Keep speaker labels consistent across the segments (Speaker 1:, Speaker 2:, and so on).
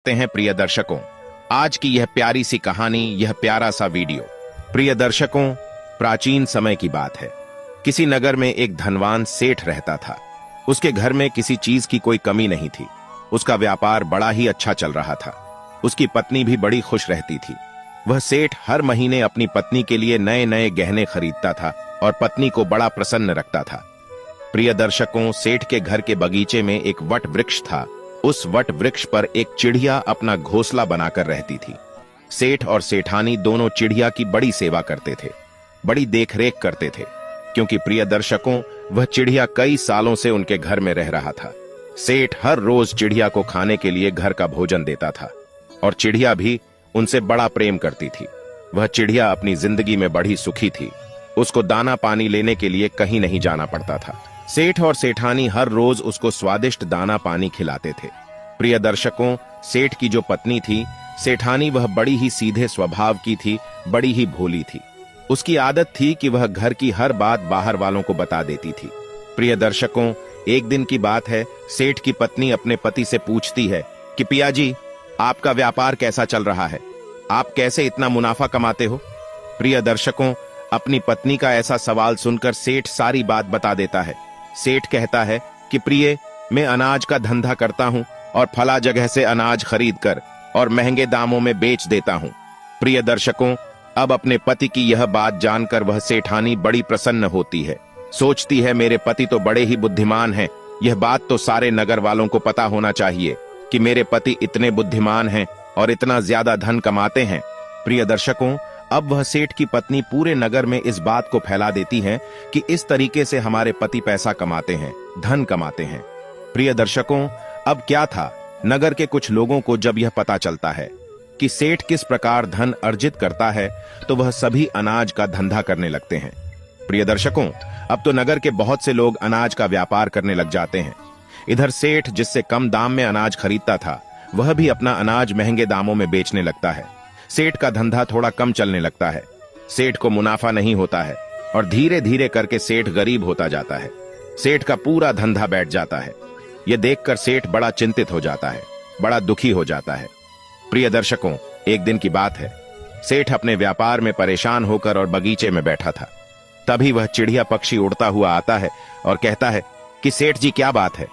Speaker 1: हैं प्रिय दर्शकों, आज की यह प्यारी सी कहानी, यह प्यारा सा वीडियो। प्रिय दर्शकों, प्राचीन समय की बात है। किसी नगर में एक धनवान सेठ रहता था। उसके घर में किसी चीज की कोई कमी नहीं थी। उसका व्यापार बड़ा ही अच्छा चल रहा था। उसकी पत्नी भी बड़ी खुश रहती थी। वह सेठ हर महीने अपनी पत्नी के लिए नए नए गहने खरीदता था और पत्नी को बड़ा प्रसन्न रखता था। प्रिय दर्शकों, सेठ के घर के बगीचे में एक वट वृक्ष था। उस वट वृक्ष पर एक चिड़िया अपना घोंसला बनाकर रहती थी। सेठ और सेठानी दोनों चिड़िया की बड़ी सेवा करते थे, बड़ी देखरेख करते थे, क्योंकि प्रिय दर्शकों, वह चिड़िया कई सालों से उनके घर में रह रहा था। सेठ हर रोज चिड़िया को खाने के लिए घर का भोजन देता था और चिड़िया भी उनसे बड़ा प्रेम करती थी। वह चिड़िया अपनी जिंदगी में बड़ी सुखी थी। उसको दाना पानी लेने के लिए कहीं नहीं जाना पड़ता था। सेठ और सेठानी हर रोज उसको स्वादिष्ट दाना पानी खिलाते थे। प्रिय दर्शकों, सेठ की जो पत्नी थी सेठानी, वह बड़ी ही सीधे स्वभाव की थी, बड़ी ही भोली थी। उसकी आदत थी कि वह घर की हर बात बाहर वालों को बता देती थी। प्रिय दर्शकों, एक दिन की बात है, सेठ की पत्नी अपने पति से पूछती है कि पिया जी, आपका व्यापार कैसा चल रहा है? आप कैसे इतना मुनाफा कमाते हो? प्रिय दर्शकों, अपनी पत्नी का ऐसा सवाल सुनकर सेठ सारी बात बता देता है। सेठ कहता है कि प्रिय, मैं अनाज का धंधा करता हूं और फला जगह से अनाज खरीद कर और महंगे दामों में बेच देता हूं। प्रिय दर्शकों, अब अपने पति की यह बात जानकर वह सेठानी बड़ी प्रसन्न होती है। सोचती है, मेरे पति तो बड़े ही बुद्धिमान हैं। यह बात तो सारे नगर वालों को पता होना चाहिए कि मेरे पति इतने बुद्धिमान हैं और इतना ज्यादा धन कमाते हैं। प्रिय दर्शकों, अब वह सेठ की पत्नी पूरे नगर में इस बात को फैला देती है कि इस तरीके से हमारे पति पैसा कमाते हैं, धन कमाते हैं। प्रिय दर्शकों, अब क्या था, नगर के कुछ लोगों को जब यह पता चलता है कि सेठ किस प्रकार धन अर्जित करता है, तो वह सभी अनाज का धंधा करने लगते हैं। प्रिय दर्शकों, अब तो नगर के बहुत से लोग अनाज का व्यापार करने लग जाते हैं। इधर सेठ जिससे कम दाम में अनाज खरीदता था, वह भी अपना अनाज महंगे दामों में बेचने लगता है। सेठ का धंधा थोड़ा कम चलने लगता है। सेठ को मुनाफा नहीं होता है और धीरे धीरे करके सेठ गरीब होता जाता है। सेठ का पूरा धंधा बैठ जाता है। यह देखकर सेठ बड़ा चिंतित हो जाता है, बड़ा दुखी हो जाता है। प्रिय दर्शकों, एक दिन की बात है, सेठ अपने व्यापार में परेशान होकर और बगीचे में बैठा था। तभी वह चिड़िया पक्षी उड़ता हुआ आता है और कहता है कि सेठ जी, क्या बात है,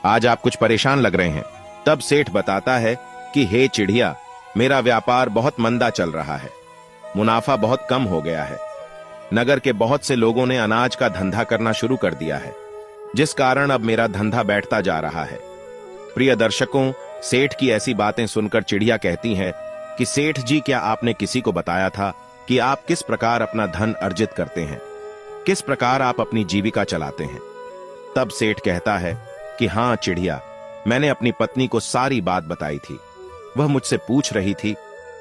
Speaker 1: आज आप कुछ परेशान लग रहे हैं। तब सेठ बताता है कि हे चिड़िया, मेरा व्यापार बहुत मंदा चल रहा है, मुनाफा बहुत कम हो गया है। नगर के बहुत से लोगों ने अनाज का धंधा करना शुरू कर दिया है, जिस कारण अब मेरा धंधा बैठता जा रहा है। प्रिय दर्शकों, सेठ की ऐसी बातें सुनकर चिड़िया कहती है कि सेठ जी, क्या आपने किसी को बताया था कि आप किस प्रकार अपना धन अर्जित करते हैं, किस प्रकार आप अपनी जीविका चलाते हैं? तब सेठ कहता है कि हाँ चिड़िया, मैंने अपनी पत्नी को सारी बात बताई थी। वह मुझसे पूछ रही थी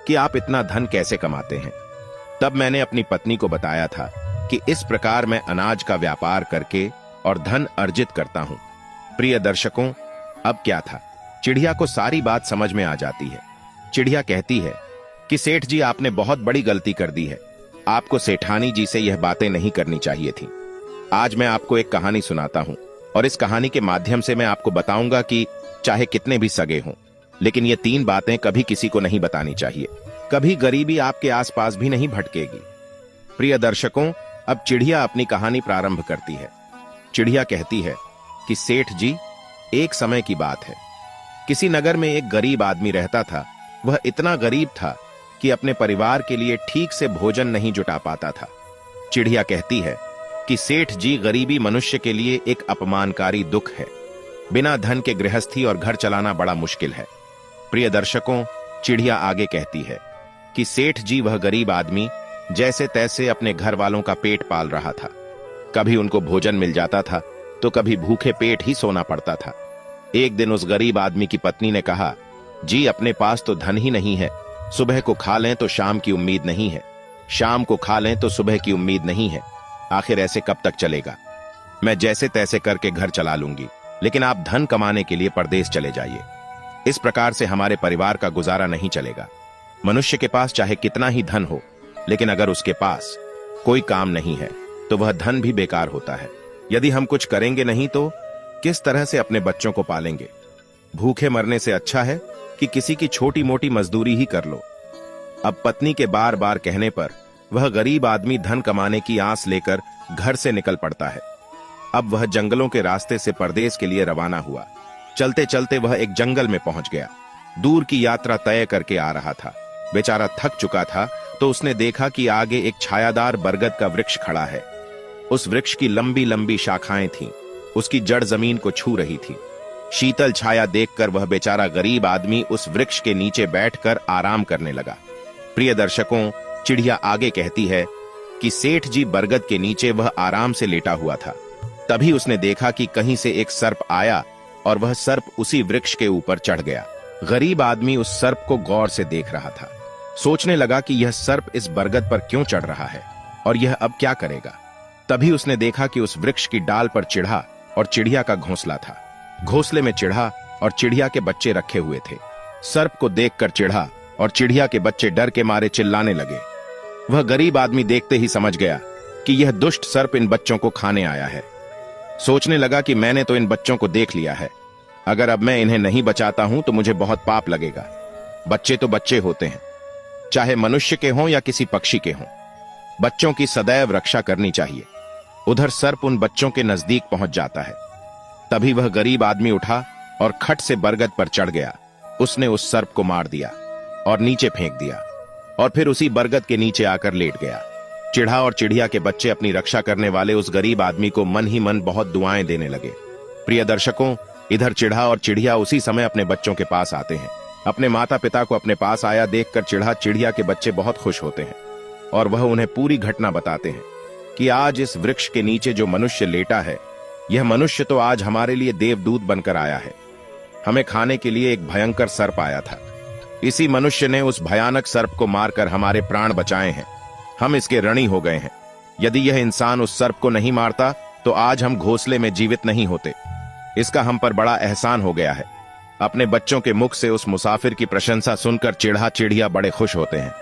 Speaker 1: कि आप इतना धन कैसे कमाते हैं। तब मैंने अपनी पत्नी को बताया था कि इस प्रकार मैं अनाज का व्यापार करके और धन अर्जित करता हूं। प्रिय दर्शकों, अब क्या था, चिड़िया को सारी बात समझ में आ जाती है। चिड़िया कहती है कि सेठ जी, आपने बहुत बड़ी गलती कर दी है। आपको सेठानी जी से यह बातें नहीं करनी चाहिए थी। आज मैं आपको एक कहानी सुनाता हूं और इस कहानी के माध्यम से मैं आपको बताऊंगा कि चाहे कितने भी सगे हों, लेकिन ये 3 बातें कभी किसी को नहीं बतानी चाहिए। कभी गरीबी आपके आसपास भी नहीं भटकेगी। प्रिय दर्शकों, अब चिड़िया अपनी कहानी प्रारंभ करती है। चिड़िया कहती है कि सेठ जी, एक समय की बात है, किसी नगर में एक गरीब आदमी रहता था। वह इतना गरीब था कि अपने परिवार के लिए ठीक से भोजन नहीं जुटा पाता था। चिड़िया कहती है कि सेठ जी, गरीबी मनुष्य के लिए एक अपमानकारी दुख है। बिना धन के गृहस्थी और घर चलाना बड़ा मुश्किल है। प्रिय दर्शकों, चिड़िया आगे कहती है कि सेठ जी, वह गरीब आदमी जैसे तैसे अपने घर वालों का पेट पाल रहा था। कभी उनको भोजन मिल जाता था तो कभी भूखे पेट ही सोना पड़ता था। एक दिन उस गरीब आदमी की पत्नी ने कहा, जी, अपने पास तो धन ही नहीं है। सुबह को खा लें तो शाम की उम्मीद नहीं है, शाम को खा लें तो सुबह की उम्मीद नहीं है। आखिर ऐसे कब तक चलेगा? मैं जैसे तैसे करके घर चला लूंगी, लेकिन आप धन कमाने के लिए परदेश चले जाइए। इस प्रकार से हमारे परिवार का गुजारा नहीं चलेगा। मनुष्य के पास चाहे कितना ही धन हो, लेकिन अगर उसके पास कोई काम नहीं है तो वह धन भी बेकार होता है। यदि हम कुछ करेंगे नहीं तो किस तरह से अपने बच्चों को पालेंगे? भूखे मरने से अच्छा है कि किसी की छोटी मोटी मजदूरी ही कर लो। अब पत्नी के बार बार कहने पर वह गरीब आदमी धन कमाने की आस लेकर घर से निकल पड़ता है। अब वह जंगलों के रास्ते से परदेश के लिए रवाना हुआ। चलते चलते वह एक जंगल में पहुंच गया। दूर की यात्रा तय करके आ रहा था। बेचारा थक चुका था तो उसने देखा कि आगे एक छायादार बरगद का वृक्ष खड़ा है। उस वृक्ष की लंबी लंबी शाखाएं थीं, उसकी जड़ जमीन को छू रही थी। शीतल छाया देखकर वह बेचारा गरीब आदमी उस वृक्ष के नीचे बैठकर आराम करने लगा। प्रिय दर्शकों, चिड़िया आगे कहती है कि सेठ जी बरगद के नीचे वह आराम से लेटा हुआ था। तभी उसने देखा कि कहीं से एक सर्प आया और वह सर्प उसी वृक्ष के ऊपर चढ़ गया। गरीब आदमी उस सर्प को गौर से देख रहा था। सोचने लगा कि यह सर्प इस बरगद पर क्यों चढ़ रहा है और यह अब क्या करेगा। तभी उसने देखा कि उस वृक्ष की डाल पर चिढ़ा और चिड़िया का घोंसला था। घोंसले में चिढ़ा और चिड़िया के बच्चे रखे हुए थे। सर्प को देखकर चिढ़ा और चिड़िया के बच्चे डर के मारे चिल्लाने लगे। वह गरीब आदमी देखते ही समझ गया कि यह दुष्ट सर्प इन बच्चों को खाने आया है। सोचने लगा कि मैंने तो इन बच्चों को देख लिया है, अगर अब मैं इन्हें नहीं बचाता हूं तो मुझे बहुत पाप लगेगा। बच्चे तो बच्चे होते हैं, चाहे मनुष्य के हों या किसी पक्षी के हों। बच्चों की सदैव रक्षा करनी चाहिए। उधर सर्प उन बच्चों के नजदीक पहुंच जाता है। तभी वह गरीब आदमी उठा और खट से बरगद पर चढ़ गया। उसने उस सर्प को मार दिया और नीचे फेंक दिया और फिर उसी बरगद के नीचे आकर लेट गया। चिढ़ा और चिड़िया के बच्चे अपनी रक्षा करने वाले उस गरीब आदमी को मन ही मन बहुत दुआएं देने लगे। प्रिय दर्शकों, इधर चिढ़ा और चिड़िया उसी समय अपने बच्चों के पास आते हैं। अपने माता पिता को अपने पास आया देखकर चिढ़ा चिड़िया के बच्चे बहुत खुश होते हैं और वह उन्हें पूरी घटना बताते हैं कि आज इस वृक्ष के नीचे जो मनुष्य लेटा है, यह मनुष्य तो आज हमारे लिए देवदूत बनकर आया है। हमें खाने के लिए एक भयंकर सर्प आया था। इसी मनुष्य ने उस भयानक सर्प को मारकर हमारे प्राण बचाए हैं। हम इसके ऋणी हो गए हैं। यदि यह इंसान उस सर्प को नहीं मारता तो आज हम घोंसले में जीवित नहीं होते। इसका हम पर बड़ा एहसान हो गया है। अपने बच्चों के मुख से उस मुसाफिर की प्रशंसा सुनकर चिढ़ा चिड़िया बड़े खुश होते हैं।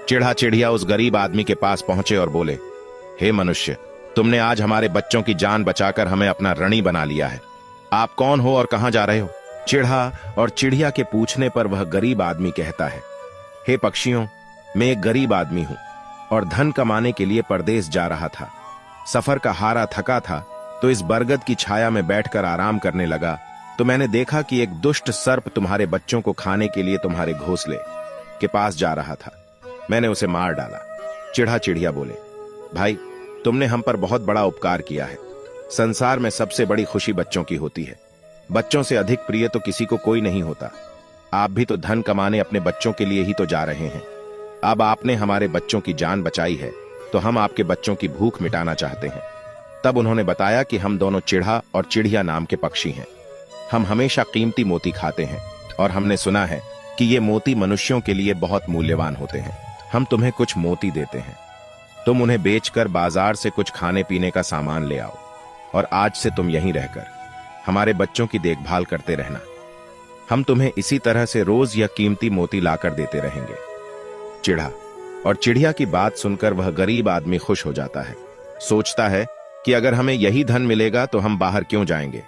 Speaker 1: चिढ़ा चिड़िया उस गरीब आदमी के पास पहुंचे और बोले, हे मनुष्य, तुमने आज हमारे बच्चों की जान बचाकर हमें अपना ऋणी बना लिया है। आप कौन हो और कहां जा रहे हो? चिढ़ा और चिड़िया के पूछने पर वह गरीब आदमी कहता है, हे पक्षियों, मैं एक गरीब आदमी हूं और धन कमाने के लिए परदेश जा रहा था। सफर का हारा थका था तो इस बरगद की छाया में बैठकर आराम करने लगा तो मैंने देखा कि एक दुष्ट सर्प तुम्हारे बच्चों को खाने के लिए तुम्हारे घोंसले के पास जा रहा था। मैंने उसे मार डाला। चिढ़ा चिड़िया बोले, भाई, तुमने हम पर बहुत बड़ा उपकार किया है। संसार में सबसे बड़ी खुशी बच्चों की होती है। बच्चों से अधिक प्रिय तो किसी को कोई नहीं होता। आप भी तो धन कमाने अपने बच्चों के लिए ही तो जा रहे हैं। अब आपने हमारे बच्चों की जान बचाई है तो हम आपके बच्चों की भूख मिटाना चाहते हैं। तब उन्होंने बताया कि हम दोनों चिढ़ा और चिड़िया नाम के पक्षी हैं। हम हमेशा कीमती मोती खाते हैं और हमने सुना है कि ये मोती मनुष्यों के लिए बहुत मूल्यवान होते हैं। हम तुम्हें कुछ मोती देते हैं, तुम उन्हें बेचकर बाजार से कुछ खाने पीने का सामान ले आओ और आज से तुम यहीं रहकर हमारे बच्चों की देखभाल करते रहना। हम तुम्हें इसी तरह से रोज यह कीमती मोती लाकर देते रहेंगे। चिढ़ा और चिड़िया की बात सुनकर वह गरीब आदमी खुश हो जाता है। सोचता है कि अगर हमें यही धन मिलेगा तो हम बाहर क्यों जाएंगे।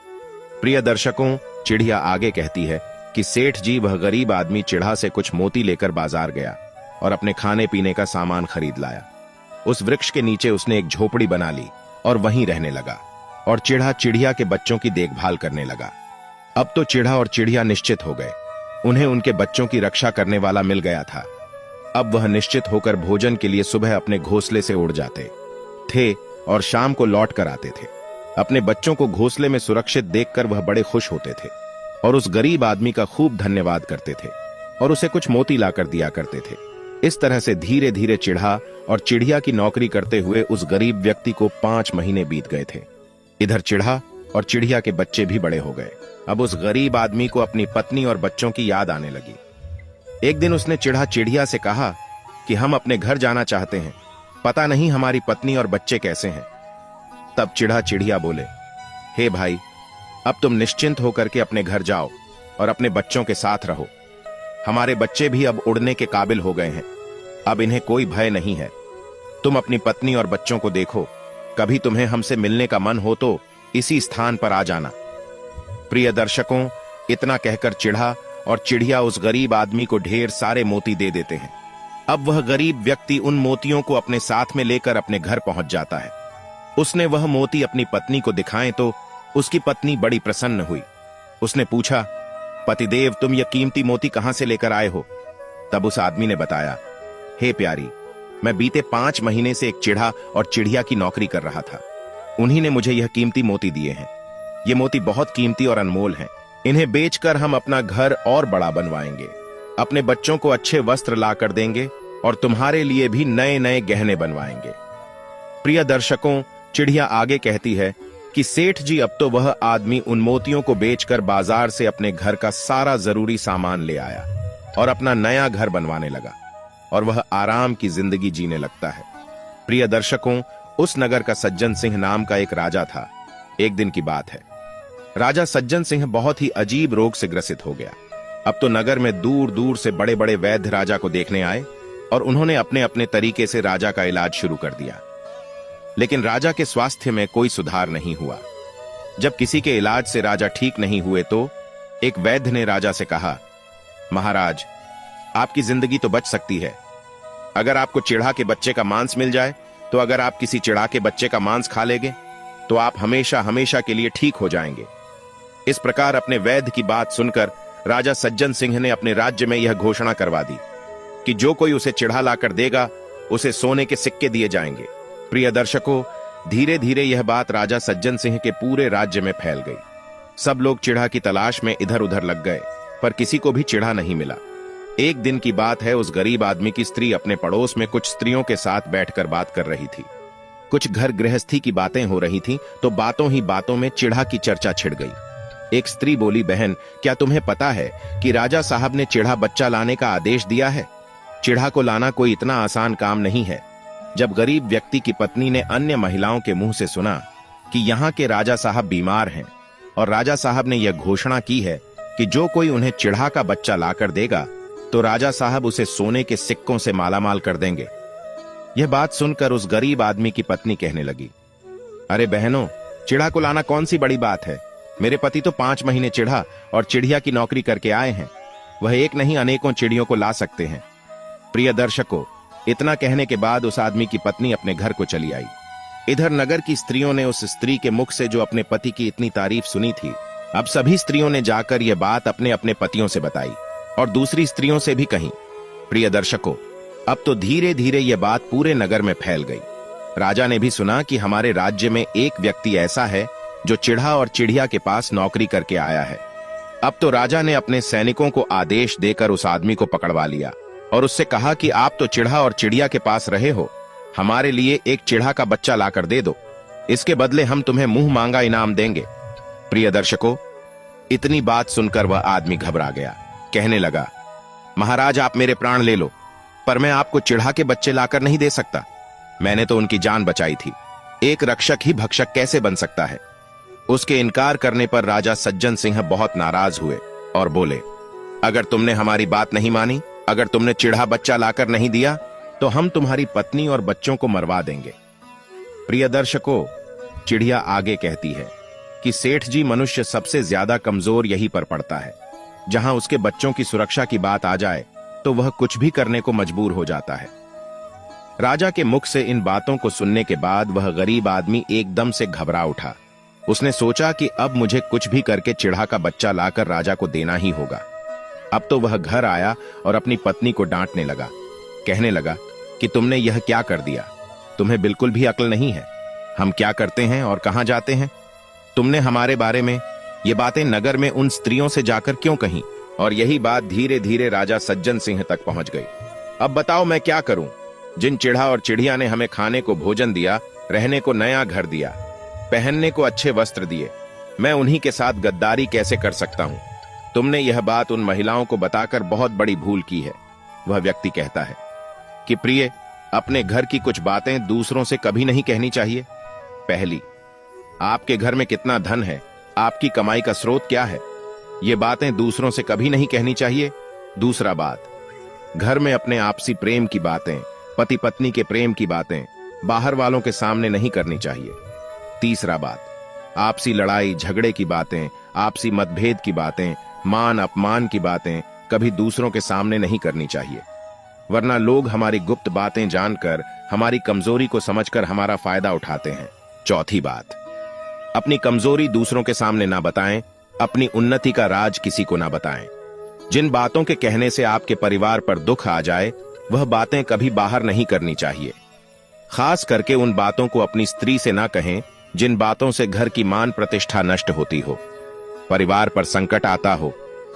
Speaker 1: प्रिय दर्शकों, चिड़िया आगे कहती है कि सेठ जी वह गरीब आदमी चिढ़ा से कुछ मोती लेकर बाजार गया और अपने खाने पीने का सामान खरीद लाया। उस वृक्ष के नीचे उसने एक झोपड़ी बना ली और वहीं रहने लगा और चिढ़ा चिड़िया के बच्चों की देखभाल करने लगा। अब तो चिढ़ा और चिड़िया निश्चित हो गए। उन्हें उनके बच्चों की रक्षा करने वाला मिल गया था। अब वह निश्चित होकर भोजन के लिए सुबह अपने घोंसले से उड़ जाते थे और शाम को लौट कर आते थे। अपने बच्चों को घोंसले में सुरक्षित देखकर वह बड़े खुश होते थे और उस गरीब आदमी का खूब धन्यवाद करते थे और उसे कुछ मोती लाकर दिया करते थे। इस तरह से धीरे धीरे चिढ़ा और चिड़िया की नौकरी करते हुए उस गरीब व्यक्ति को 5 महीने बीत गए थे। इधर चिढ़ा और चिड़िया के बच्चे भी बड़े हो गए। अब उस गरीब आदमी को अपनी पत्नी और बच्चों की याद आने लगी। एक दिन उसने चिढ़ा चिड़िया से कहा कि हम अपने घर जाना चाहते हैं, पता नहीं हमारी पत्नी और बच्चे कैसे हैं। तब चिढ़ा चिड़िया बोले, हे भाई, अब तुम निश्चिंत होकर के अपने घर जाओ और अपने बच्चों के साथ रहो। हमारे बच्चे भी अब उड़ने के काबिल हो गए हैं। अब इन्हें कोई भय नहीं है। तुम अपनी पत्नी और बच्चों को देखो। कभी तुम्हें हमसे मिलने का मन हो तो इसी स्थान पर आ जाना। प्रिय दर्शकों, इतना कहकर चिढ़ा और चिड़िया उस गरीब आदमी को ढेर सारे मोती दे देते हैं। अब वह गरीब व्यक्ति उन मोतियों को अपने साथ में लेकर अपने घर पहुंच जाता है। उसने वह मोती अपनी पत्नी को दिखाए तो उसकी पत्नी बड़ी प्रसन्न हुई। उसने पूछा, पतिदेव, तुम ये कीमती मोती कहां से लेकर आए हो? तब उस आदमी ने बताया, हे प्यारी, मैं बीते 5 महीने से एक चिढ़ा और चिड़िया की नौकरी कर रहा था। उन्हीं ने मुझे यह कीमती मोती दिए हैं। ये मोती बहुत कीमती और अनमोल हैं। इन्हें बेचकर हम अपना घर और बड़ा बनवाएंगे, अपने बच्चों को अच्छे वस्त्र ला कर देंगे और तुम्हारे लिए भी नए नए गहने बनवाएंगे। प्रिय दर्शकों, चिड़िया आगे कहती है कि सेठ जी, अब तो वह आदमी उन मोतियों को बेचकर बाजार से अपने घर का सारा जरूरी सामान ले आया और अपना नया घर बनवाने लगा और वह आराम की जिंदगी जीने लगता है। प्रिय दर्शकों, उस नगर का सज्जन सिंह नाम का एक राजा था। एक दिन की बात है, राजा सज्जन सिंह बहुत ही अजीब रोग से ग्रसित हो गया। अब तो नगर में दूर दूर से बड़े बड़े वैद्य राजा को देखने आए और उन्होंने अपने अपने तरीके से राजा का इलाज शुरू कर दिया, लेकिन राजा के स्वास्थ्य में कोई सुधार नहीं हुआ। जब किसी के इलाज से राजा ठीक नहीं हुए तो एक वैद्य ने राजा से कहा, महाराज, आपकी जिंदगी तो बच सकती है अगर आपको चिढ़ा के बच्चे का मांस मिल जाए। तो अगर आप किसी चिढ़ा के बच्चे का मांस खा लेंगे तो आप हमेशा हमेशा के लिए ठीक हो जाएंगे। इस प्रकार अपने वैद्य की बात सुनकर राजा सज्जन सिंह ने अपने राज्य में यह घोषणा करवा दी कि जो कोई उसे चिढ़ा लाकर देगा उसे सोने के सिक्के दिए जाएंगे। प्रिय दर्शकों, धीरे धीरे यह बात राजा सज्जन सिंह के पूरे राज्य में फैल गई। सब लोग चिढ़ा की तलाश में इधर उधर लग गए, पर किसी को भी चिढ़ा नहीं मिला। एक दिन की बात है, उस गरीब आदमी की स्त्री अपने पड़ोस में कुछ स्त्रियों के साथ बैठकर बात कर रही थी। कुछ घर गृहस्थी की बातें हो रही थीं, तो बातों ही बातों में चिढ़ा की चर्चा छिड़ गई। एक स्त्री बोली, बहन, क्या तुम्हें पता है कि राजा साहब ने चिढ़ा बच्चा लाने का आदेश दिया है? चिढ़ा को लाना कोई इतना आसान काम नहीं है। जब गरीब व्यक्ति की पत्नी ने अन्य महिलाओं के मुंह से सुना कि यहाँ के राजा साहब बीमार हैं और राजा साहब ने यह घोषणा की है कि जो कोई उन्हें चिढ़ा का बच्चा लाकर देगा तो राजा साहब उसे सोने के सिक्कों से मालामाल कर देंगे। यह बात सुनकर उस गरीब आदमी की पत्नी कहने लगी, अरे बहनों, चिढ़ा को लाना कौन सी बड़ी बात है? मेरे पति तो 5 महीने चिढ़ा और चिड़िया की नौकरी करके आए हैं। वह एक नहीं अनेकों चिड़ियों को ला सकते हैं। प्रिय दर्शकों, इतना कहने के बाद उस आदमी की पत्नी अपने घर को चली आई। इधर नगर की स्त्रियों ने उस स्त्री के मुख से जो अपने पति की इतनी तारीफ सुनी थी, अब सभी स्त्रियों ने जाकर यह बात अपने अपने पतियों से बताई और दूसरी स्त्रियों से भी कही। प्रिय दर्शकों, अब तो धीरे धीरे यह बात पूरे नगर में फैल गई। राजा ने भी सुना कि हमारे राज्य में एक व्यक्ति ऐसा है जो चिढ़ा और चिड़िया के पास नौकरी करके आया है। अब तो राजा ने अपने सैनिकों को आदेश देकर उस आदमी को पकड़वा लिया और उससे कहा कि आप तो चिढ़ा और चिड़िया के पास रहे हो, हमारे लिए एक चिढ़ा का बच्चा लाकर दे दो, इसके बदले हम तुम्हें मुंह मांगा इनाम देंगे। प्रिय दर्शकों, इतनी बात सुनकर वह आदमी घबरा गया। कहने लगा, महाराज, आप मेरे प्राण ले लो, पर मैं आपको चिढ़ा के बच्चे लाकर नहीं दे सकता। मैंने तो उनकी जान बचाई थी। एक रक्षक ही भक्षक कैसे बन सकता है? उसके इनकार करने पर राजा सज्जन सिंह बहुत नाराज हुए और बोले, अगर तुमने हमारी बात नहीं मानी, अगर तुमने चिढ़ा बच्चा लाकर नहीं दिया, तो हम तुम्हारी पत्नी और बच्चों को मरवा देंगे। प्रिय दर्शकों, चिड़िया आगे कहती है कि सेठ जी, मनुष्य सबसे ज्यादा कमजोर यहीं पर पड़ता है। जहां उसके बच्चों की सुरक्षा की बात आ जाए तो वह कुछ भी करने को मजबूर हो जाता है। राजा के मुख से इन बातों को सुनने के बाद वह गरीब आदमी एकदम से घबरा उठा। उसने सोचा कि अब मुझे कुछ भी करके चिढ़ा का बच्चा लाकर राजा को देना ही होगा। अब तो वह घर आया और अपनी पत्नी को डांटने लगा। कहने लगा कि तुमने यह क्या कर दिया? तुम्हें बिल्कुल भी अक्ल नहीं है। हम क्या करते हैं और कहां जाते हैं? तुमने हमारे बारे में ये बातें नगर में उन स्त्रियों से जाकर क्यों कहीं? और यही बात धीरे धीरे राजा सज्जन सिंह तक पहुंच गई। अब बताओ मैं क्या करूं? जिन चिढ़ा और चिड़िया ने हमें खाने को भोजन दिया, रहने को नया घर दिया, पहनने को अच्छे वस्त्र दिए, मैं उन्हीं के साथ गद्दारी कैसे कर सकता हूं? तुमने यह बात उन महिलाओं को बताकर बहुत बड़ी भूल की है। वह व्यक्ति कहता है कि प्रिय, अपने घर की कुछ बातें दूसरों से कभी नहीं कहनी चाहिए। पहली, आपके घर में कितना धन है, आपकी कमाई का स्रोत क्या है, ये बातें दूसरों से कभी नहीं कहनी चाहिए। दूसरा बात, घर में अपने आपसी प्रेम की बातें, पति पत्नी के प्रेम की बातें बाहर वालों के सामने नहीं करनी चाहिए। तीसरा बात, आपसी लड़ाई झगड़े की बातें, आपसी मतभेद की बातें मान अपमान की बातें कभी दूसरों के सामने नहीं करनी चाहिए, वरना लोग हमारी गुप्त बातें जानकर हमारी कमजोरी को समझकर हमारा फायदा उठाते हैं। चौथी बात, अपनी कमजोरी दूसरों के सामने ना बताएं, अपनी उन्नति का राज किसी को ना बताएं। जिन बातों के कहने से आपके परिवार पर दुख आ जाए, वह बातें कभी बाहर नहीं करनी चाहिए। खास करके उन बातों को अपनी स्त्री से ना कहें जिन बातों से घर की मान प्रतिष्ठा नष्ट होती हो, परिवार पर संकट आता हो,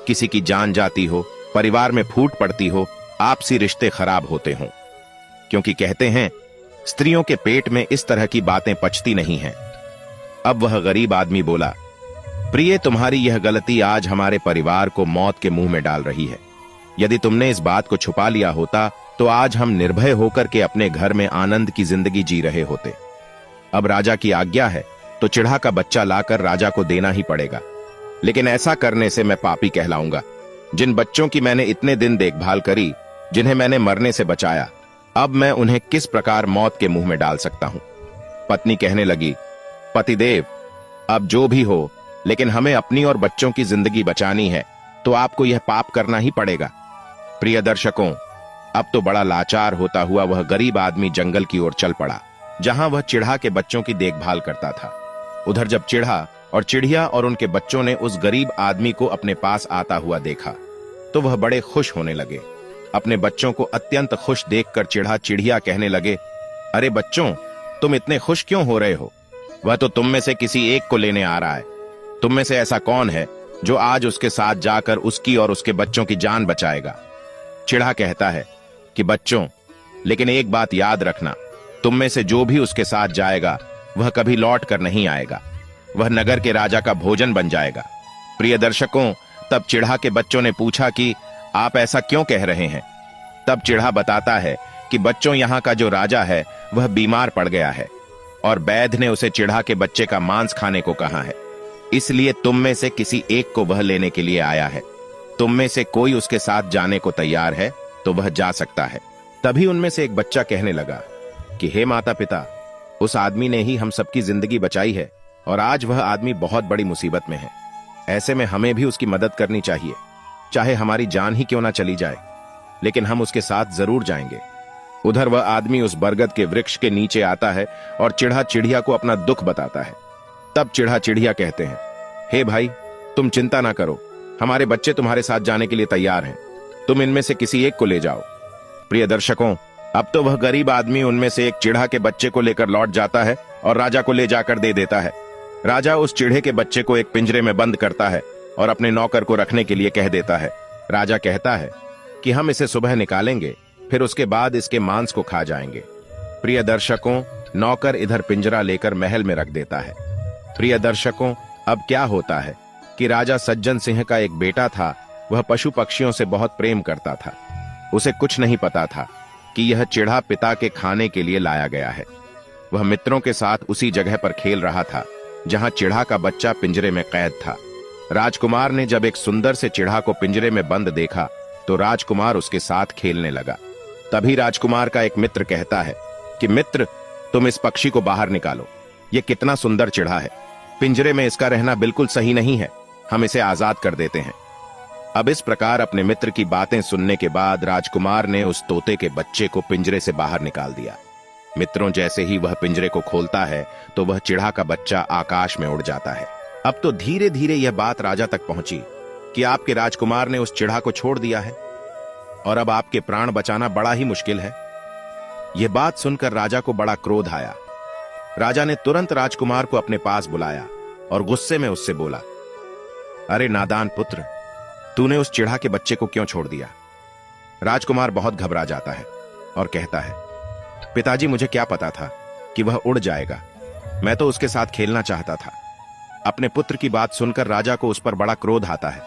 Speaker 1: किसी की जान जाती हो, परिवार में फूट पड़ती हो, आपसी रिश्ते खराब होते हों। क्योंकि कहते हैं स्त्रियों के पेट में इस तरह की बातें पचती नहीं हैं। अब वह गरीब आदमी बोला, प्रिय, तुम्हारी यह गलती आज हमारे परिवार को मौत के मुंह में डाल रही है। यदि तुमने इस बात को छुपा लिया होता तो आज हम निर्भय होकर के अपने घर में आनंद की जिंदगी जी रहे होते। अब राजा की आज्ञा है तो चिढ़ा का बच्चा लाकर राजा को देना ही पड़ेगा, लेकिन ऐसा करने से मैं पापी कहलाऊंगा। जिन बच्चों की मैंने इतने दिन देखभाल करी, जिन्हें मैंने मरने से बचाया, अब मैं उन्हें किस प्रकार मौत के मुंह में डाल सकता हूं। पत्नी कहने लगी, पतिदेव, अब जो भी हो, लेकिन हमें अपनी और बच्चों की जिंदगी बचानी है, तो आपको यह पाप करना ही पड़ेगा। प्रिय दर्शकों, अब तो बड़ा लाचार होता हुआ वह गरीब आदमी जंगल की ओर चल पड़ा, जहां वह चिढ़ा के बच्चों की देखभाल करता था। उधर जब चिढ़ा और चिड़िया और उनके बच्चों ने उस गरीब आदमी को अपने पास आता हुआ देखा, तो वह बड़े खुश होने लगे। अपने बच्चों को अत्यंत खुश देखकर चिढ़ा चिड़िया कहने लगे, अरे बच्चों, तुम इतने खुश क्यों हो रहे हो? वह तो तुम में से किसी एक को लेने आ रहा है। तुम में से ऐसा कौन है जो आज उसके साथ जाकर उसकी और उसके बच्चों की जान बचाएगा? चिढ़ा कहता है कि बच्चों, लेकिन एक बात याद रखना, तुम में से जो भी उसके साथ जाएगा वह कभी लौट कर नहीं आएगा, वह नगर के राजा का भोजन बन जाएगा। प्रिय दर्शकों, तब चिढ़ा के बच्चों ने पूछा कि आप ऐसा क्यों कह रहे हैं? तब चिढ़ा बताता है कि बच्चों, यहाँ का जो राजा है वह बीमार पड़ गया है और वैद्य ने उसे चिढ़ा के बच्चे का मांस खाने को कहा है, इसलिए तुम में से किसी एक को वह लेने के लिए आया है। तुम में से कोई उसके साथ जाने को तैयार है तो वह जा सकता है। तभी उनमें से एक बच्चा कहने लगा कि हे माता पिता, उस आदमी ने ही हम सबकी जिंदगी बचाई है और आज वह आदमी बहुत बड़ी मुसीबत में है। ऐसे में हमें भी उसकी मदद करनी चाहिए, चाहे हमारी जान ही क्यों ना चली जाए, लेकिन हम उसके साथ जरूर जाएंगे। उधर वह आदमी उस बरगद के वृक्ष के नीचे आता है और चिढ़ा चिड़िया को अपना दुख बताता है। तब चिढ़ा चिड़िया कहते हैं, हे भाई, तुम चिंता ना करो, हमारे बच्चे तुम्हारे साथ जाने के लिए तैयार हैं, तुम इनमें से किसी एक को ले जाओ। प्रिय दर्शकों, अब तो वह गरीब आदमी उनमें से एक चिढ़ा के बच्चे को लेकर लौट जाता है और राजा को ले जाकर दे देता है। राजा उस चिढ़े के बच्चे को एक पिंजरे में बंद करता है और अपने नौकर को रखने के लिए कह देता है। राजा कहता है कि हम इसे सुबह निकालेंगे, फिर उसके बाद इसके मांस को खा जाएंगे। प्रिय दर्शकों, नौकर इधर पिंजरा लेकर महल में रख देता है। प्रिय दर्शकों, अब क्या होता है कि राजा सज्जन सिंह का एक बेटा था। वह पशु पक्षियों से बहुत प्रेम करता था। उसे कुछ नहीं पता था कि यह चिढ़ा पिता के खाने के लिए लाया गया है। वह मित्रों के साथ उसी जगह पर खेल रहा था जहां चिढ़ा का बच्चा पिंजरे में कैद था। राजकुमार ने जब एक सुंदर से चिढ़ा को पिंजरे में बंद देखा तो राजकुमार उसके साथ खेलने लगा। तभी राजकुमार का एक मित्र कहता है कि मित्र, तुम इस पक्षी को बाहर निकालो, यह कितना सुंदर चिढ़ा है, पिंजरे में इसका रहना बिल्कुल सही नहीं है, हम इसे आजाद कर देते हैं। अब इस प्रकार अपने मित्र की बातें सुनने के बाद राजकुमार ने उस तोते के बच्चे को पिंजरे से बाहर निकाल दिया। मित्रों, जैसे ही वह पिंजरे को खोलता है तो वह चिढ़ा का बच्चा आकाश में उड़ जाता है। अब तो धीरे धीरे यह बात राजा तक पहुंची कि आपके राजकुमार ने उस चिढ़ा को छोड़ दिया है और अब आपके प्राण बचाना बड़ा ही मुश्किल है। यह बात सुनकर राजा को बड़ा क्रोध आया। राजा ने तुरंत राजकुमार को अपने पास बुलाया और गुस्से में उससे बोला, अरे नादान पुत्र, तूने उस चिढ़ा के बच्चे को क्यों छोड़ दिया? राजकुमार बहुत घबरा जाता है और कहता है, पिताजी, मुझे क्या पता था कि वह उड़ जाएगा, मैं तो उसके साथ खेलना चाहता था। अपने पुत्र की बात सुनकर राजा को उस पर बड़ा क्रोध आता है।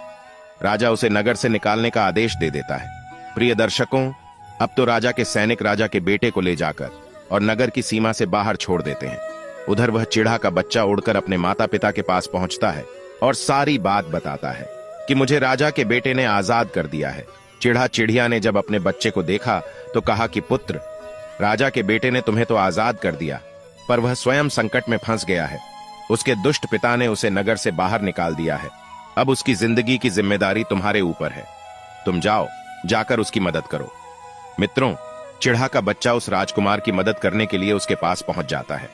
Speaker 1: राजा उसे नगर से निकालने का आदेश दे देता है। प्रिय दर्शकों, अब तो राजा के सैनिक राजा के बेटे को ले जाकर और नगर की सीमा से बाहर छोड़ देते हैं। उधर वह चिढ़ा का बच्चा उड़कर अपने माता पिता के पास पहुंचता है और सारी बात बताता है कि मुझे राजा के बेटे ने आजाद कर दिया है। चिढ़ा चिड़िया ने जब अपने बच्चे को देखा तो कहा कि पुत्र, राजा के बेटे ने तुम्हें तो आजाद कर दिया, पर वह स्वयं संकट में फंस गया है। उसके दुष्ट पिता ने उसे नगर से बाहर निकाल दिया है। अब उसकी जिंदगी की जिम्मेदारी तुम्हारे ऊपर है। तुम जाओ, जाकर उसकी मदद करो। मित्रों, चिढ़ा का बच्चा उस राजकुमार की मदद करने के लिए उसके पास पहुंच जाता है।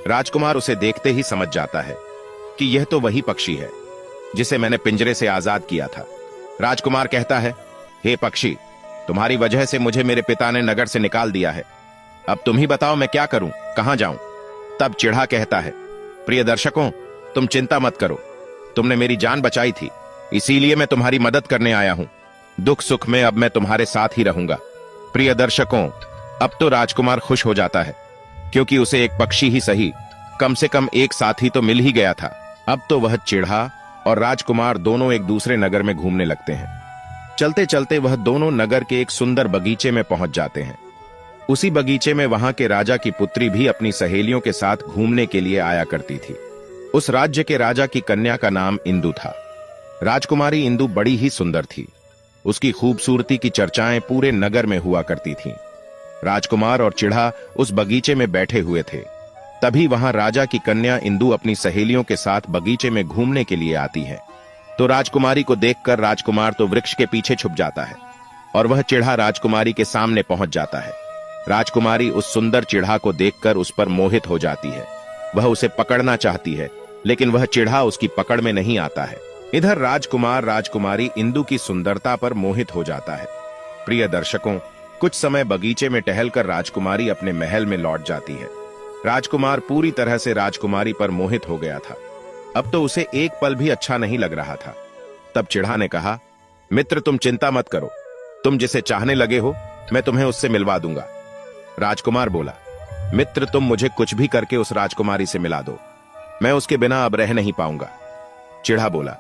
Speaker 1: राजकुमार उसे देखते ही समझ जाता है कि यह तो वही पक्षी है जिसे मैंने पिंजरे से आजाद किया था। राजकुमार कहता है, हे पक्षी, तुम्हारी वजह से मुझे मेरे पिता ने नगर से निकाल दिया है। अब तुम ही बताओ मैं क्या करूं, कहां जाऊं? तब चिढ़ा कहता है, प्रिय दर्शकों, तुम चिंता मत करो। तुमने मेरी जान बचाई थी, इसीलिए मैं तुम्हारी मदद करने आया हूं। दुख सुख में अब मैं तुम्हारे साथ ही रहूंगा। प्रिय दर्शकों, अब तो राजकुमार खुश हो जाता है, क्योंकि उसे एक पक्षी ही सही, कम से कम एक साथी तो मिल ही गया था। अब तो वह चिढ़ा और राजकुमार दोनों एक दूसरे नगर में घूमने लगते हैं। चलते चलते वह दोनों नगर के एक सुंदर बगीचे में पहुंच जाते हैं। उसी बगीचे में वहां के राजा की पुत्री भी अपनी सहेलियों के साथ घूमने के लिए आया करती थी। उस राज्य के राजा की कन्या का नाम इंदु था। राजकुमारी इंदु बड़ी ही सुंदर थी। उसकी खूबसूरती की चर्चाएं पूरे नगर में हुआ करती थीं। राजकुमार और चिढ़ा उस बगीचे में बैठे हुए थे। तभी वहां राजा की कन्या इंदु अपनी सहेलियों के साथ बगीचे में घूमने के लिए आती है। तो राजकुमारी को देखकर राजकुमार तो वृक्ष के पीछे छुप जाता है और वह चिढ़ा राजकुमारी के सामने पहुंच जाता है। राजकुमारी उस सुंदर चिढ़ा को देखकर उस पर मोहित हो जाती है। वह उसे पकड़ना चाहती है, लेकिन वह चिढ़ा उसकी पकड़ में नहीं आता है। इधर राजकुमार राजकुमारी इंदु की सुंदरता पर मोहित हो जाता है। प्रिय दर्शकों, कुछ समय बगीचे में टहलकर राजकुमारी अपने महल में लौट जाती है। राजकुमार पूरी तरह से राजकुमारी पर मोहित हो गया था। अब तो उसे एक पल भी अच्छा नहीं लग रहा था। तब चिढ़ा ने कहा, मित्र, तुम चिंता मत करो। तुम जिसे चाहने लगे हो, मैं तुम्हें उससे मिलवा दूंगा। राजकुमार बोला, मित्र, तुम मुझे कुछ भी करके उस राजकुमारी से मिला दो। मैं उसके बिना अब रह नहीं पाऊंगा। चिढ़ा बोला,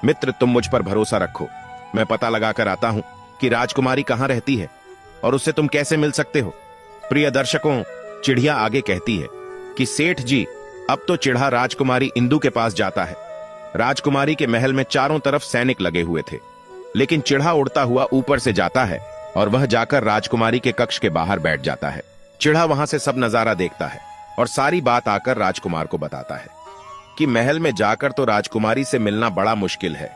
Speaker 1: मित्र, तुम मुझ पर भरोसा रखो। मैं पता लगाकर आता हूं कि राजकुमारी कहां रहती है और उससे तुम कैसे मिल सकते हो। प्रिय दर्शकों, चिड़िया आगे कहती है कि सेठ जी, अब तो चिढ़ा राजकुमारी इंदु के पास जाता है। राजकुमारी के महल में चारों तरफ सैनिक लगे हुए थे, लेकिन चिढ़ा उड़ता हुआ ऊपर से जाता है और वह जाकर राजकुमारी के कक्ष के बाहर बैठ जाता है। चिढ़ा वहां से सब नजारा देखता है और सारी बात आकर राजकुमार को बताता है कि महल में जाकर तो राजकुमारी से मिलना बड़ा मुश्किल है।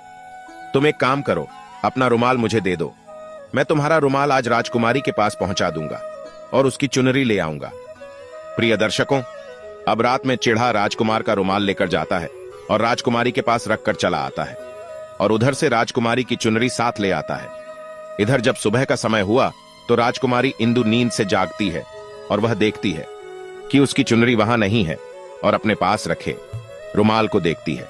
Speaker 1: तुम एक काम करो, अपना रुमाल मुझे दे दो। मैं तुम्हारा रुमाल आज राजकुमारी के पास पहुंचा दूंगा और उसकी चुनरी ले आऊंगा। प्रिय दर्शकों, अब रात में चिढ़ा राजकुमार का रुमाल लेकर जाता है और राजकुमारी के पास रखकर चला आता है और उधर से राजकुमारी की चुनरी साथ ले आता है। इधर जब सुबह का समय हुआ तो राजकुमारी इंदु नींद से जागती है और वह देखती है कि उसकी चुनरी वहां नहीं है और अपने पास रखे रुमाल को देखती है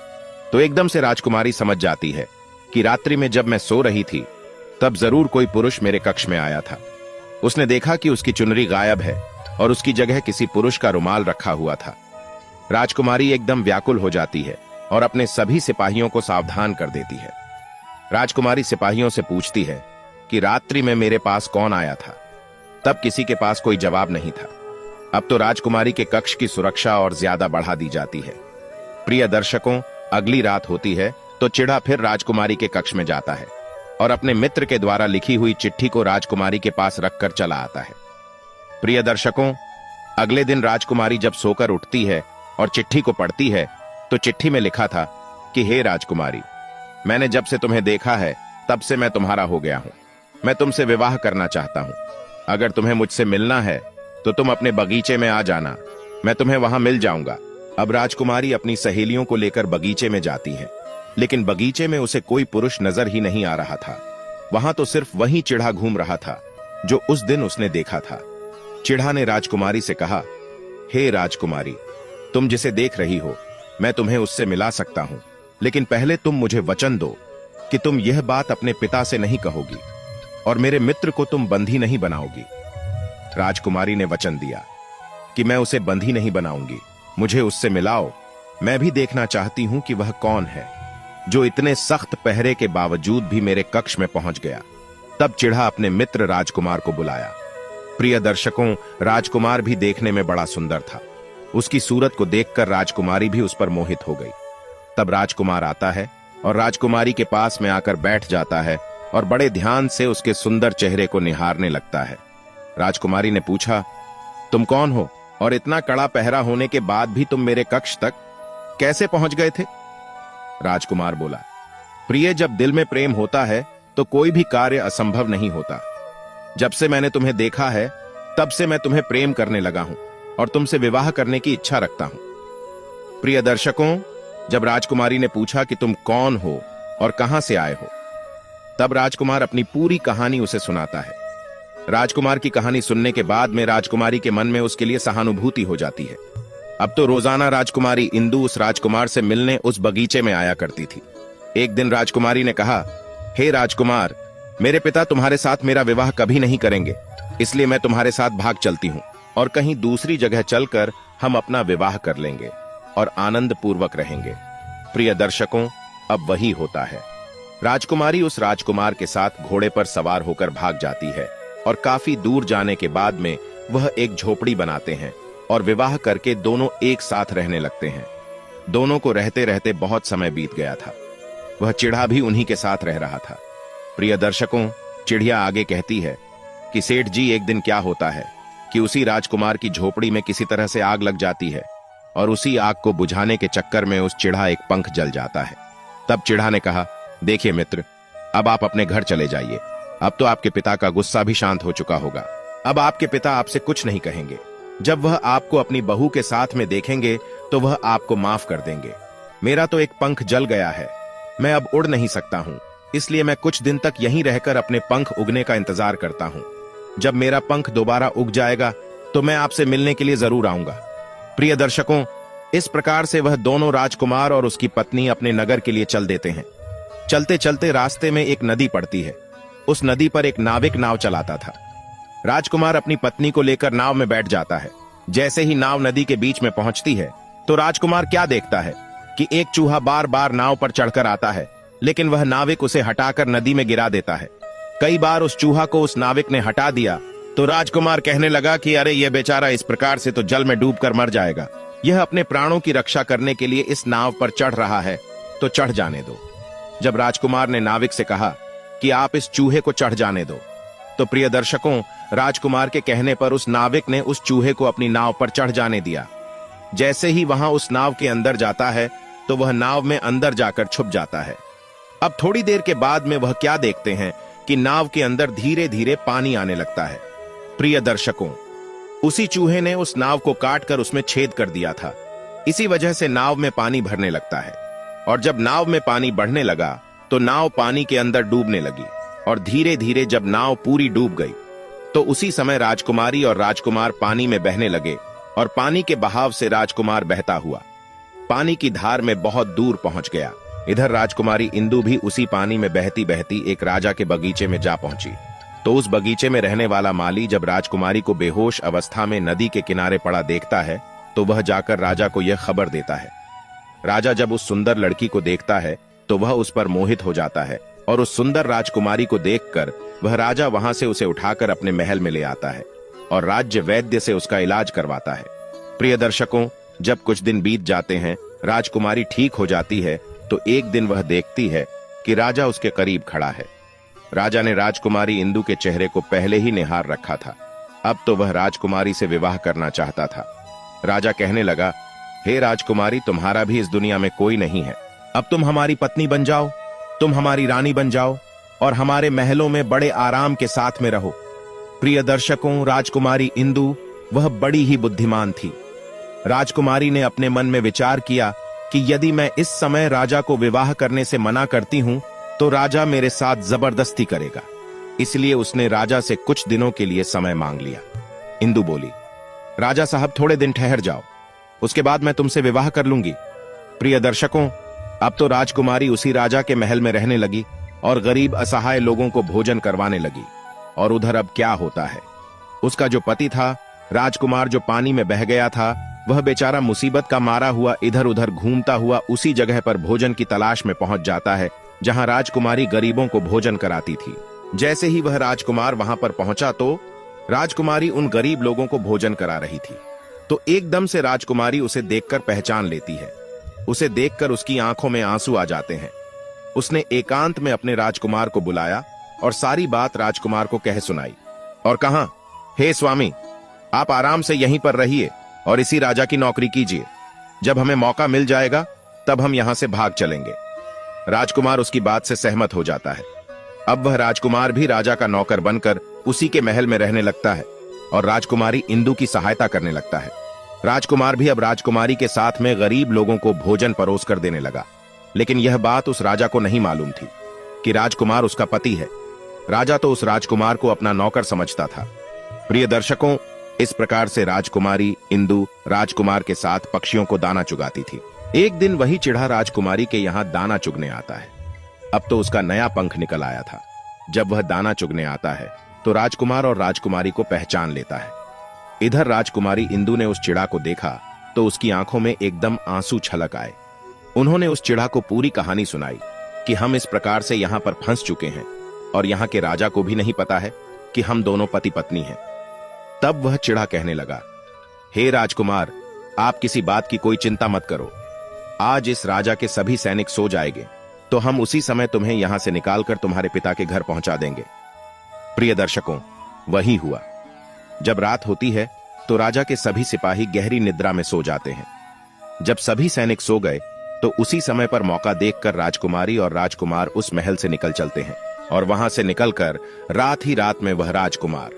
Speaker 1: तो एकदम से राजकुमारी समझ जाती है कि रात्रि में जब मैं सो रही थी तब जरूर कोई पुरुष मेरे कक्ष में आया था। उसने देखा कि उसकी चुनरी गायब है और उसकी जगह किसी पुरुष का रुमाल रखा हुआ था। राजकुमारी एकदम व्याकुल हो जाती है और अपने सभी सिपाहियों को सावधान कर देती है। राजकुमारी सिपाहियों से पूछती है कि रात्रि में मेरे पास कौन आया था। तब किसी के पास कोई जवाब नहीं था। अब तो राजकुमारी के कक्ष की सुरक्षा और ज्यादा बढ़ा दी जाती है। प्रिय दर्शकों, अगली रात होती है तो चिढ़ा फिर राजकुमारी के कक्ष में जाता है और अपने मित्र के द्वारा लिखी हुई चिट्ठी को राजकुमारी के पास रखकर चला आता है। प्रिय दर्शकों, अगले दिन राजकुमारी जब सोकर उठती है और चिट्ठी को पढ़ती है तो चिट्ठी में लिखा था कि हे राजकुमारी, मैंने जब से तुम्हें देखा है तब से मैं तुम्हारा हो गया हूं। मैं तुमसे विवाह करना चाहता हूं। अगर तुम्हें मुझसे मिलना है तो तुम अपने बगीचे में आ जाना, मैं तुम्हें वहां मिल जाऊंगा। अब राजकुमारी अपनी सहेलियों को लेकर बगीचे में जाती है, लेकिन बगीचे में उसे कोई पुरुष नजर ही नहीं आ रहा था। वहां तो सिर्फ वही चिढ़ा घूम रहा था जो उस दिन उसने देखा था। चिढ़ा ने राजकुमारी से कहा, हे राजकुमारी, तुम जिसे देख रही हो मैं तुम्हें उससे मिला सकता हूं, लेकिन पहले तुम मुझे वचन दो कि तुम यह बात अपने पिता से नहीं कहोगी और मेरे मित्र को तुम बंधी नहीं बनाओगी। राजकुमारी ने वचन दिया कि मैं उसे बंधी नहीं बनाऊंगी, मुझे उससे मिलाओ। मैं भी देखना चाहती हूं कि वह कौन है जो इतने सख्त पहरे के बावजूद भी मेरे कक्ष में पहुंच गया। तब चिढ़ा अपने मित्र राजकुमार को बुलाया। प्रिय दर्शकों, राजकुमार भी देखने में बड़ा सुंदर था। उसकी सूरत को देखकर राजकुमारी भी उस पर मोहित हो गई। तब राजकुमार आता है और राजकुमारी के पास में आकर बैठ जाता है और बड़े ध्यान से उसके सुंदर चेहरे को निहारने लगता है। राजकुमारी ने पूछा, तुम कौन हो और इतना कड़ा पहरा होने के बाद भी तुम मेरे कक्ष तक कैसे पहुंच गए थे? राजकुमार बोला, प्रिय, जब दिल में प्रेम होता है तो कोई भी कार्य असंभव नहीं होता। जब से मैंने तुम्हें देखा है तब से मैं तुम्हें प्रेम करने लगा हूं और तुमसे विवाह करने की इच्छा रखता हूं। प्रिय दर्शकों, जब राजकुमारी ने पूछा कि तुम कौन हो और कहां से आए हो, तब राजकुमार अपनी पूरी कहानी उसे सुनाता है। राजकुमार की कहानी सुनने के बाद में राजकुमारी के मन में उसके लिए सहानुभूति हो जाती है। अब तो रोजाना राजकुमारी इंदु उस राजकुमार से मिलने उस बगीचे में आया करती थी। एक दिन राजकुमारी ने कहा, हे राजकुमार, मेरे पिता तुम्हारे साथ मेरा विवाह कभी नहीं करेंगे, इसलिए मैं तुम्हारे साथ भाग चलती हूँ और कहीं दूसरी जगह चलकर हम अपना विवाह कर लेंगे और आनंद पूर्वक रहेंगे। प्रिय दर्शकों, अब वही होता है। राजकुमारी उस राजकुमार के साथ घोड़े पर सवार होकर भाग जाती है और काफी दूर जाने के बाद में वह एक झोपड़ी बनाते हैं और विवाह करके दोनों एक साथ रहने लगते हैं। दोनों को रहते रहते बहुत समय बीत गया था। वह चिढ़ा भी उन्हीं के साथ रह रहा था। प्रिय दर्शकों, चिड़िया आगे कहती है कि सेठ जी, एक दिन क्या होता है कि उसी राजकुमार की झोपड़ी में किसी तरह से आग लग जाती है और उसी आग को बुझाने के चक्कर में उस चिढ़ा एक पंख जल जाता है। तब चिढ़ा ने कहा, देखिए मित्र, अब आप अपने घर चले जाइए। अब तो आपके पिता का गुस्सा भी शांत हो चुका होगा। अब आपके पिता आपसे कुछ नहीं कहेंगे। जब वह आपको अपनी बहू के साथ में देखेंगे तो वह आपको माफ कर देंगे। मेरा तो एक पंख जल गया है, मैं अब उड़ नहीं सकता हूं, इसलिए मैं कुछ दिन तक यहीं रहकर अपने पंख उगने का इंतजार करता हूं। जब मेरा पंख दोबारा उग जाएगा तो मैं आपसे मिलने के लिए जरूर आऊंगा। प्रिय दर्शकों, इस प्रकार से वह दोनों राजकुमार और उसकी पत्नी अपने नगर के लिए चल देते हैं। चलते चलते रास्ते में एक नदी पड़ती है। उस नदी पर एक नाविक नाव चलाता था। राजकुमार अपनी पत्नी को लेकर नाव में बैठ जाता है। जैसे ही नाव नदी के बीच में पहुंचती है तो राजकुमार क्या देखता है कि एक चूहा बार बार नाव पर चढ़कर आता है, लेकिन वह नाविक उसे हटाकर नदी में गिरा देता है। कई बार उस चूहा को उस नाविक ने हटा दिया तो राजकुमार कहने लगा कि अरे, यह बेचारा इस प्रकार से तो जल में डूबकर मर जाएगा। यह अपने प्राणों की रक्षा करने के लिए इस नाव पर चढ़ रहा है, तो चढ़ जाने दो। जब राजकुमार ने नाविक से कहा कि आप इस चूहे को चढ़ जाने दो, तो प्रिय दर्शकों, राजकुमार के कहने पर उस नाविक ने उस चूहे को अपनी नाव पर चढ़ जाने दिया। जैसे ही वहां उस नाव के अंदर जाता है तो वह नाव में अंदर जाकर छुप जाता है। अब थोड़ी देर के बाद में वह क्या देखते हैं कि नाव के अंदर धीरे धीरे पानी आने लगता है। प्रिय दर्शकों, उसी चूहे ने उस नाव को काटकर उसमें छेद कर दिया था। इसी वजह से नाव में पानी भरने लगता है और जब नाव में पानी बढ़ने लगा तो नाव पानी के अंदर डूबने लगी और धीरे धीरे जब नाव पूरी डूब गई तो उसी समय राजकुमारी और राजकुमार पानी में बहने लगे और पानी के बहाव से राजकुमार बहता हुआ पानी की धार में बहुत दूर पहुंच गया। इधर राजकुमारी इंदु भी उसी पानी में बहती बहती एक राजा के बगीचे में जा पहुंची। तो उस बगीचे में रहने वाला माली जब राजकुमारी को बेहोश अवस्था में नदी के किनारे पड़ा देखता है तो वह जाकर राजा को यह खबर देता है। राजा जब उस सुंदर लड़की को देखता है तो वह उस पर मोहित हो जाता है और उस सुंदर राजकुमारी को देखकर वह राजा वहां से उसे उठाकर अपने महल में ले आता है और राज्य वैद्य से उसका इलाज करवाता है। प्रिय दर्शकों, जब कुछ दिन बीत जाते हैं, राजकुमारी ठीक हो जाती है तो एक दिन वह देखती है कि राजा उसके करीब खड़ा है। राजा ने राजकुमारी इंदु के चेहरे को पहले ही निहार रखा था। अब तो वह राजकुमारी से विवाह करना चाहता था। राजा कहने लगा, हे राजकुमारी, तुम्हारा भी इस दुनिया में कोई नहीं है। अब तुम हमारी पत्नी बन जाओ, तुम हमारी रानी बन जाओ और हमारे महलों में बड़े आराम के साथ में रहो। प्रिय दर्शकों, राजकुमारी इंदु वह बड़ी ही बुद्धिमान थी। राजकुमारी ने अपने मन में विचार किया कि यदि मैं इस समय राजा को विवाह करने से मना करती हूं तो राजा मेरे साथ जबरदस्ती करेगा। इसलिए उसने राजा से कुछ दिनों के लिए समय मांग लिया। इंदु बोली, राजा साहब, थोड़े दिन ठहर जाओ, उसके बाद मैं तुमसे विवाह कर लूंगी। प्रिय दर्शकों, अब तो राजकुमारी उसी राजा के महल में रहने लगी और गरीब असहाय लोगों को भोजन करवाने लगी। और उधर अब क्या होता है, उसका जो पति था, राजकुमार जो पानी में बह गया था, वह बेचारा मुसीबत का मारा हुआ इधर उधर घूमता हुआ उसी जगह पर भोजन की तलाश में पहुंच जाता है जहां राजकुमारी गरीबों को भोजन कराती थी। जैसे ही वह राजकुमार वहां पर पहुंचा तो राजकुमारी उन गरीब लोगों को भोजन करा रही थी। तो एकदम से राजकुमारी उसे देखकर पहचान लेती है। उसे देखकर उसकी आंखों में आंसू आ जाते हैं। उसने एकांत में अपने राजकुमार को बुलाया और सारी बात राजकुमार को कह सुनाई और कहा, हे स्वामी, आप आराम से यहीं पर रहिए और इसी राजा की नौकरी कीजिए। जब हमें मौका मिल जाएगा तब हम यहां से भाग चलेंगे। राजकुमार उसकी बात से सहमत हो जाता है। अब वह राजकुमार भी राजा का नौकर बनकर उसी के महल में रहने लगता है और राजकुमारी इंदु की सहायता करने लगता है। राजकुमार भी अब राजकुमारी के साथ में गरीब लोगों को भोजन परोस कर देने लगा। लेकिन यह बात उस राजा को नहीं मालूम थी कि राजकुमार उसका पति है। राजा तो उस राजकुमार को अपना नौकर समझता था। प्रिय दर्शकों, इस प्रकार से राजकुमारी इंदु राजकुमार के साथ पक्षियों को दाना चुगाती थी। एक दिन वही चिढ़ा राजकुमारी के यहाँ दाना चुगने आता है। अब तो उसका नया पंख निकल आया था। जब वह दाना चुगने आता है तो राजकुमार और राजकुमारी को पहचान लेता है। इधर राजकुमारी इंदु ने उस चिड़ा को देखा तो उसकी आंखों में एकदम आंसू छलक आए। उन्होंने उस चिड़ा को पूरी कहानी सुनाई कि हम इस प्रकार से यहाँ पर फंस चुके हैं और यहाँ के राजा को भी नहीं पता है कि हम दोनों पति पत्नी हैं। तब वह चिड़ा कहने लगा, हे राजकुमार, आप किसी बात की कोई चिंता मत करो। आज इस राजा के सभी सैनिक सो जाएंगे तो हम उसी समय तुम्हें यहां से निकालकर तुम्हारे पिता के घर पहुंचा देंगे। प्रिय दर्शकों, वही हुआ। जब रात होती है तो राजा के सभी सिपाही गहरी निद्रा में सो जाते हैं। जब सभी सैनिक सो गए तो उसी समय पर मौका देखकर राजकुमारी और राजकुमार उस महल से निकल चलते हैं और वहां से निकलकर रात ही रात में वह राजकुमार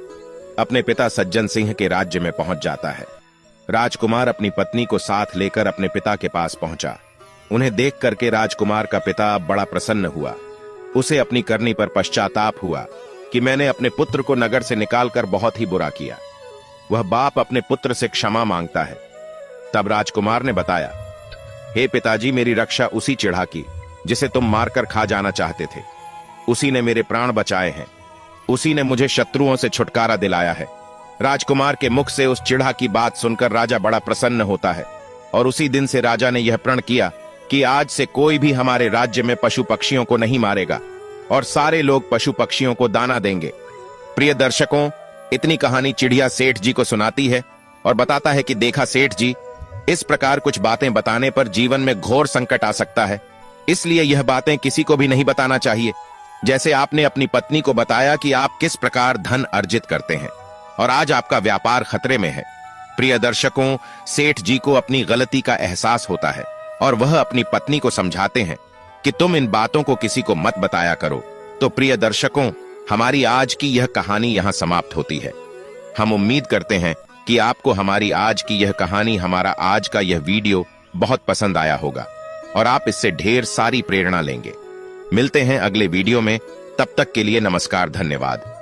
Speaker 1: अपने पिता सज्जन सिंह के राज्य में पहुंच जाता है। राजकुमार अपनी पत्नी को साथ लेकर अपने पिता के पास पहुंचा। उन्हें देख करके राजकुमार का पिता बड़ा प्रसन्न हुआ। उसे अपनी करनी पर पश्चाताप हुआ कि मैंने अपने पुत्र को नगर से निकालकर बहुत ही बुरा किया। वह बाप अपने पुत्र से क्षमा मांगता है। तब राजकुमार ने बताया, हे पिताजी, मेरी रक्षा उसी चिढ़ा की जिसे तुम मारकर खा जाना चाहते थे। उसी ने मेरे प्राण बचाए हैं। उसी ने मुझे शत्रुओं से छुटकारा दिलाया है। राजकुमार के मुख से उस चिढ़ा की बात सुनकर राजा बड़ा प्रसन्न होता है और उसी दिन से राजा ने यह प्रण किया कि आज से कोई भी हमारे राज्य में पशु पक्षियों को नहीं मारेगा और सारे लोग पशु पक्षियों को दाना देंगे। प्रिय दर्शकों, इतनी कहानी चिड़िया सेठ जी को सुनाती है और बताता है कि देखा सेठ जी, इस प्रकार कुछ बातें बताने पर जीवन में घोर संकट आ सकता है। इसलिए यह बातें किसी को भी नहीं बताना चाहिए। जैसे आपने अपनी पत्नी को बताया कि आप किस प्रकार धन अर्जित करते हैं और आज आपका व्यापार खतरे में है। प्रिय दर्शकों, सेठ जी को अपनी गलती का एहसास होता है और वह अपनी पत्नी को समझाते हैं कि तुम इन बातों को किसी को मत बताया करो। तो प्रिय दर्शकों, हमारी आज की यह कहानी यहां समाप्त होती है। हम उम्मीद करते हैं कि आपको हमारी आज की यह कहानी, हमारा आज का यह वीडियो बहुत पसंद आया होगा और आप इससे ढेर सारी प्रेरणा लेंगे। मिलते हैं अगले वीडियो में। तब तक के लिए नमस्कार, धन्यवाद।